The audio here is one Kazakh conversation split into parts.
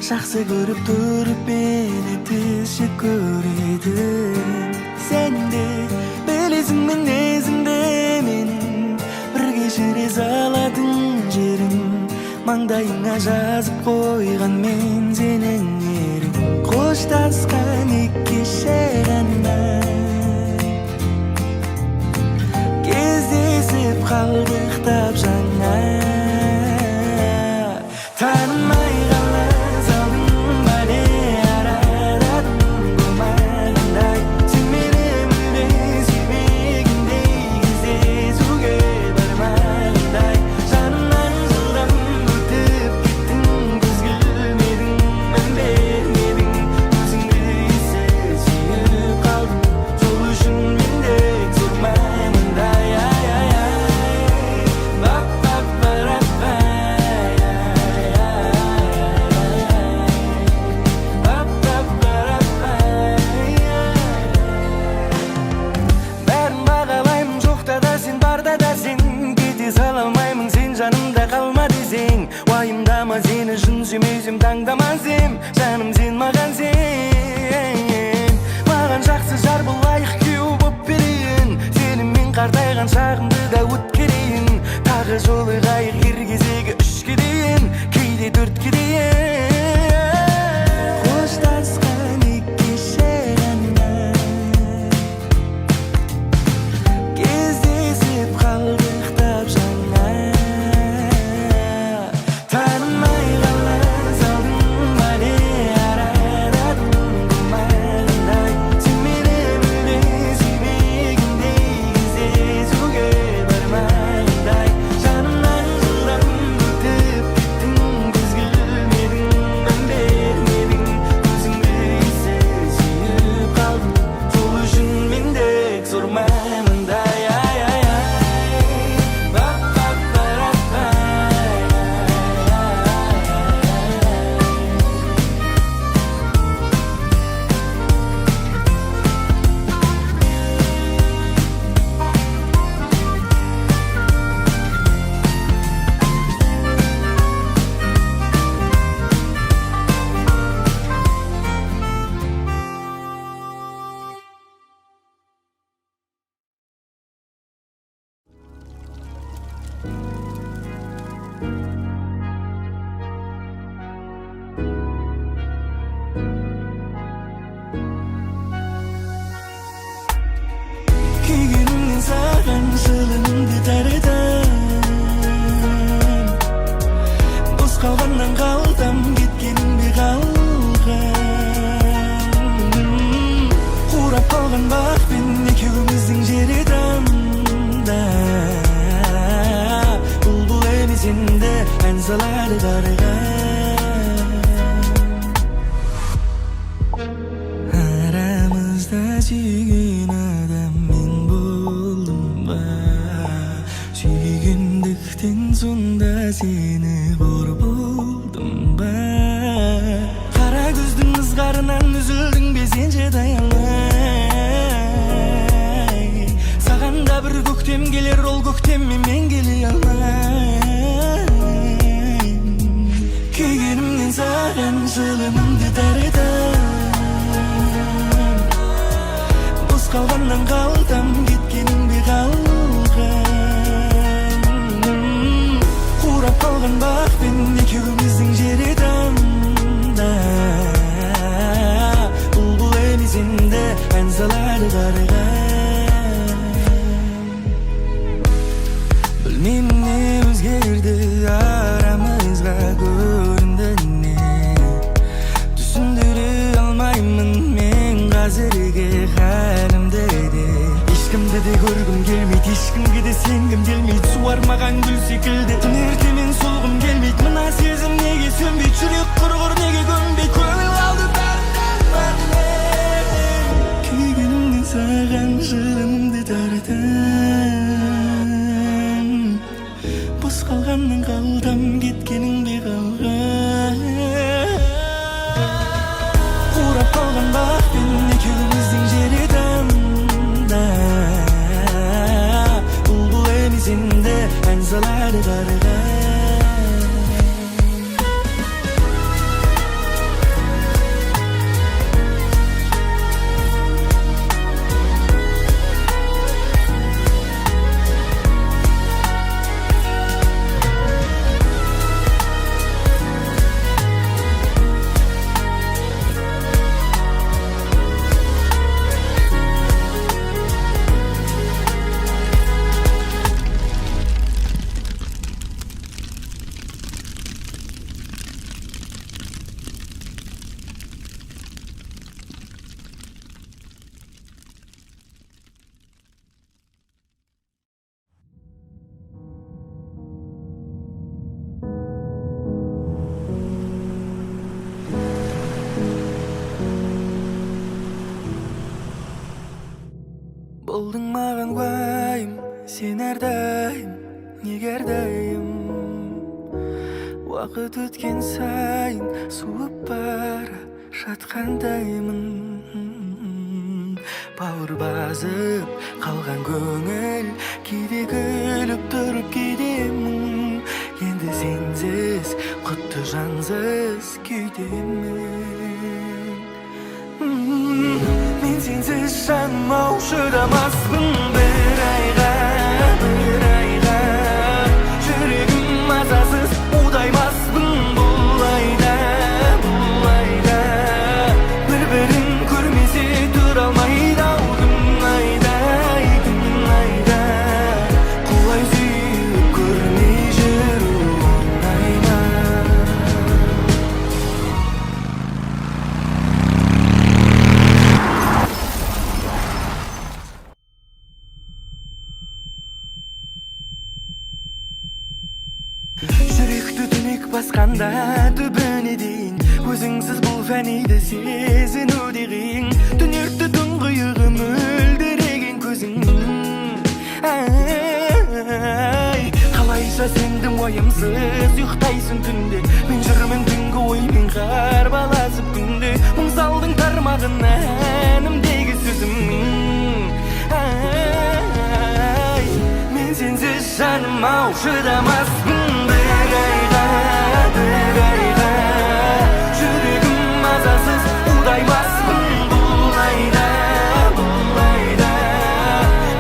жақсы көріп тұрып мені teşekkür edin. Sen de білесің мінезімді менің, бір кешіре салатын жерім, маңдайыңа жазып қойған мен сенің ерің. Қоштасқан екі кеше ғана кездесіп қалдық тап жаңа. Танымай қалай салдың бәле арадан болмағандай, сен мені мүлде сүймегендей, кездесуге бармағандай. Жанымнан жылдам өтіп кеттің, көз келмедің, мән бермедің, өзіңді есе сүйіп қалдым, сол үшін мен де тұрмаймындай. Бәрін бағалаймын, жоқта да сен, барда да сен, кете сала алмаймын, сен жанымда қалма десең. Уайымдама, сені шын сүймесем таңдамасем, жаным сен маған сен. Маған жақсы жар бұл лайық күйеу боп берейін, сенімен қартайған шағымды да өткерейін. Тағы жолы қайық ер кезегі 3-ке дейін, кейде 4-ке дейін. Қоштасқан екі кеше ғана кездесіп қалдық тап жаңа. Танымай қалай салдың бәле арадан болмағандай, сен мені мүлде сүймегендей, кездесуге бармағандай. Жанымнан жылдам өтіп кеттің, көз келмедің, мән бермедің, өзіңді есе сүйіп қалдым, сол үшін мен де сұрмаймындай. Күйгенімнен саған жылымды тарыдым, бос қалғаннан қалтам кеткенің бе қалған. Қурап қалған бақпен екеуміздің жері тамда, бұлбұл емес енді ән салады қарға. Арамызда сүйген адам мен болдым ба, сүйгендіктен сонда сені қор болдым ба. Қара көздің ызғарынан үзілдің бе сен шыдай алмай, саған да бір көктем келер, ол көктеммен мен келе алмай. Күйгенімнен саған жылымды тарыдым, бос қалғаннан қалтам кеткенің бе қалған. Қурап қалған бақпен екеуміздің жері тамда, бұлбұл емес енді ән салады қарға. Білмеймін не өзгерді арамызға, көрінді не, түсіндіре алмаймын мен қазіргі халімді де. Ешкімді де көргім келмейді, ешкімге де сенгім келмейді, суармаған гүл секілді түнертемен солғым келмейді. Мына сезім неге сөнбейді, жүрек құрғыр неге көнбейді, көңіл қалды бәрінен. Күйгенімнен саған жылымды тарыдым, бос қалғаннан қалтам кеткенің бе қалған. Қурап қалған бақпен екеуміздің жері тамда, бұлбұл емес енді ән салады қарға. Болдың маған уайым, сен әрдайым, неге әрдайым. Уақыт өткен сайын суып бара жатқандаймын. Бауыр басып қалған көңіл, кейде күліп тұрып кейдемін. Енді сенсіз құтты жансыз күйдемін. Мен сенсіз жаным ау шыдамаспын бір айға. Жүрегім мазасыз удаймаспын бұл айда. Бір-бірін көрмесе тұра алмайды ау күн айда. Құлай сүйіп көрмей жүру оңай ма? Жүректі түнек басқанда түбіне дейін, өзіңсіз бұл фәниді сезіну де қиын. Түнекті тұңғиығы мөлдіреген көзің. Қалайша сендің уайымсыз ұйықтайсың түнде. Мен жүрмін түнгі оймен қарбаласып күнде. Мұң салдың тармағына әнімдегі сөзім. Мен сенсіз жаным ау шыдамаспын бір айға. Жүрегім мазасыз удаймаспын бұл айда.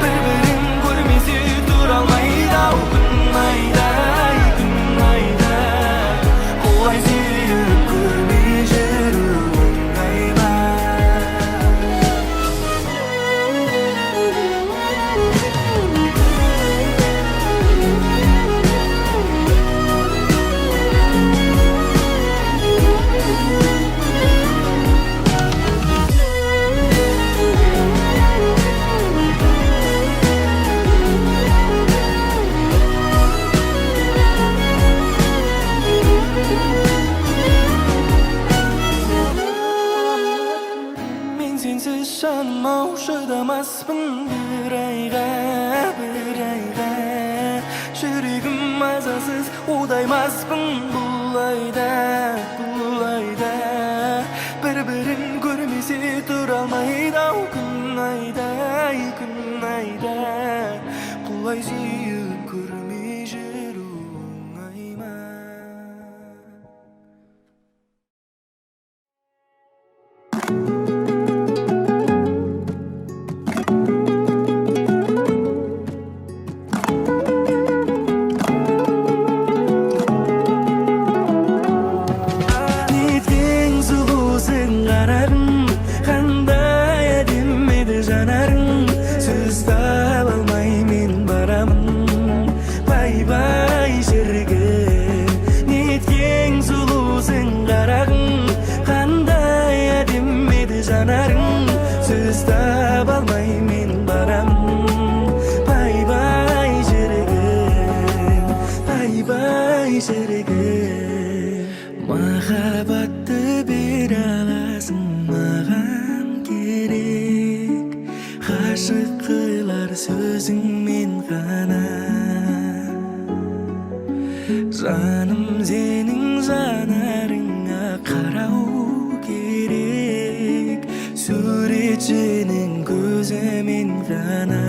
Бір-бірін көрмесе тұра алмайды ау күн айда. Құлай сүйіп көрмей жүру оңай ма? Мен сенсіз жаным ау шыдамаспын бір айға. Жүрегім мазасыз удаймаспын бұл айда. Бір-бірін көрмесе тұра алмайды ау күн айда. Құлай сүйіп көрмей жүру оңай ма? Неткен сұлусың қарағым, қандай әдемі еді жанарың. Сөз таба алмай мен барамын бай-бай жерге. Неткен сұлусың қарағым, қандай әдемі еді жанарың. Сөз таба алмай мен барамын бай-бай жерге. Махаббатты бере аласың маған керек. Ғашық қылар сөзіңмен ғана. Жаным сенің жанарыңа қарау керек. Суретшінің көзімен ғана.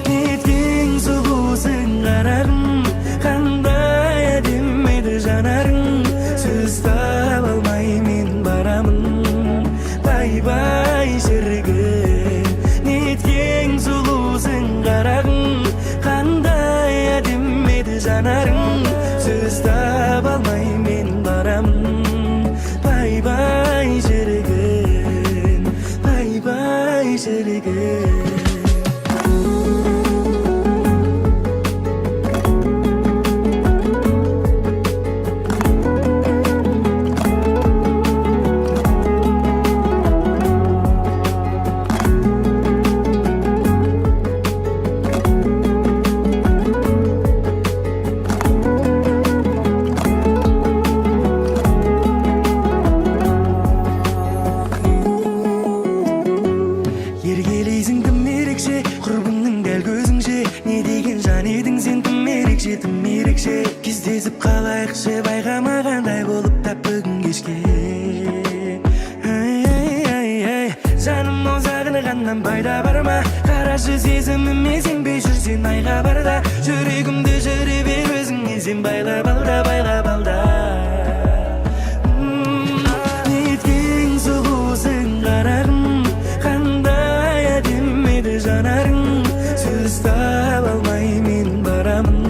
Неткен сұлусың қарағым, қандай әдемі еді жанарың. Сөз таба алмай мен барамын бай-бай жерге. Неткен сұлусың қарағым, қандай әдемі еді жанарың. Сөз таба алмай мен барамын бай-бай жерге. ерекше кездесіп қалайықшы байқамағандай болып тап бүгін кешке жаным ау сағынғаннан пайда бар ма қарашы сезіміме сенбей жүрсең айға барда жүрегімді жүре бер өзіңе сен байлап алда байлап алда неткен сұлусың қарағым қандай әдемі еді жанарың сөз таба алмай мен барамын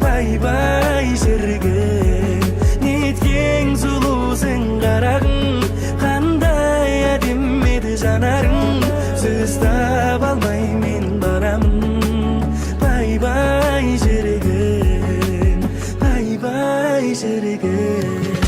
бай бай шіркін неткен сұлусың қарағым қандай әдемі еді жанарың сөз таба алмай мен барамын бай бай шіркін бай бай шіркін